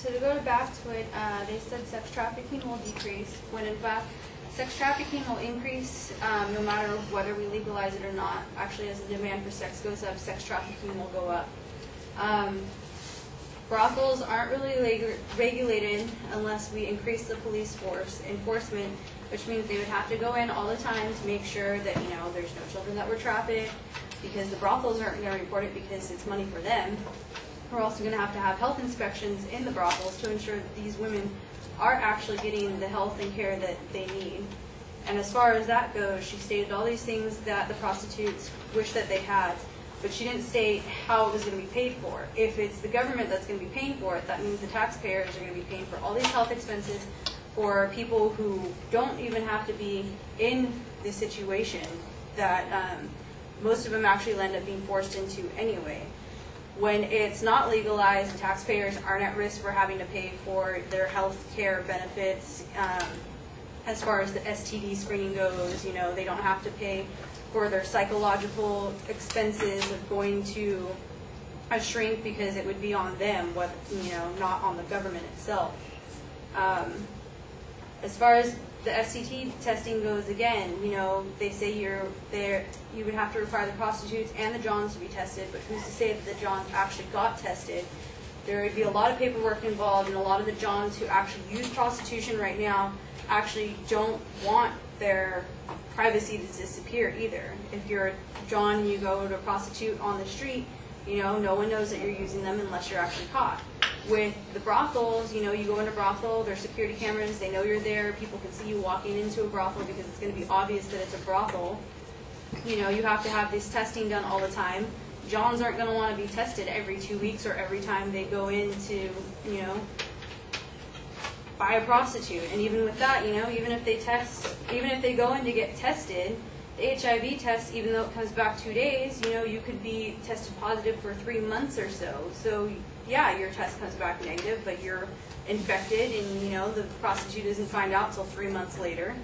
So to go back to it, they said sex trafficking will decrease, when in fact sex trafficking will increase no matter whether we legalize it or not. Actually, as the demand for sex goes up, sex trafficking will go up. Brothels aren't really regulated unless we increase the police force enforcement, which means they would have to go in all the time to make sure that, you know, there's no children that were trafficked, because the brothels aren't going to report it because it's money for them. We're also going to have health inspections in the brothels to ensure that these women are actually getting the health and care that they need. And as far as that goes, she stated all these things that the prostitutes wish that they had, but she didn't state how it was going to be paid for. If it's the government that's going to be paying for it, that means the taxpayers are going to be paying for all these health expenses for people who don't even have to be in the situation that most of them actually end up being forced into anyway. When it's not legalized, taxpayers aren't at risk for having to pay for their health care benefits. As far as the STD screening goes, you know, they don't have to pay for their psychological expenses of going to a shrink because it would be on them, what, you know, not on the government itself. As far as the SCT testing goes, again, you know, they say you would have to require the prostitutes and the Johns to be tested, but who's to say that the Johns actually got tested? There would be a lot of paperwork involved, and a lot of the Johns who actually use prostitution right now actually don't want their privacy to disappear either. If you're a John and you go to a prostitute on the street, you know, no one knows that you're using them unless you're actually caught. With the brothels, you know, you go into a brothel, there's security cameras, they know you're there, people can see you walking into a brothel because it's going to be obvious that it's a brothel. You know, you have to have this testing done all the time. Johns aren't going to want to be tested every 2 weeks or every time they go in to, you know, buy a prostitute. And even with that, you know, even if they go in to get tested, the HIV test, even though it comes back 2 days, you know, you could be tested positive for 3 months or so. So yeah, your test comes back negative, but you're infected, and you know, the prostitute doesn't find out until 3 months later.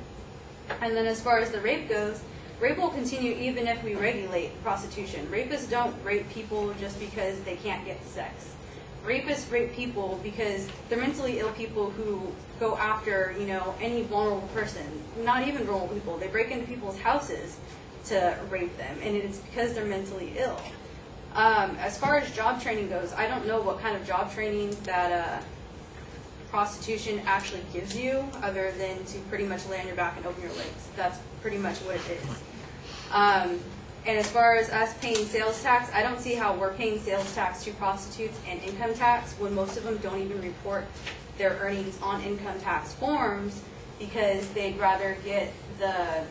And then as far as the rape goes, rape will continue even if we regulate prostitution. Rapists don't rape people just because they can't get sex. Rapists rape people because they're mentally ill people who go after, you know, any vulnerable person. Not even vulnerable people. They break into people's houses to rape them, and it's because they're mentally ill. As far as job training goes, I don't know what kind of job training that prostitution actually gives you, other than to pretty much lay on your back and open your legs. That's pretty much what it is. And as far as us paying sales tax, I don't see how we're paying sales tax to prostitutes and income tax when most of them don't even report their earnings on income tax forms because they'd rather get the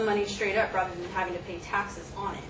money straight up rather than having to pay taxes on it.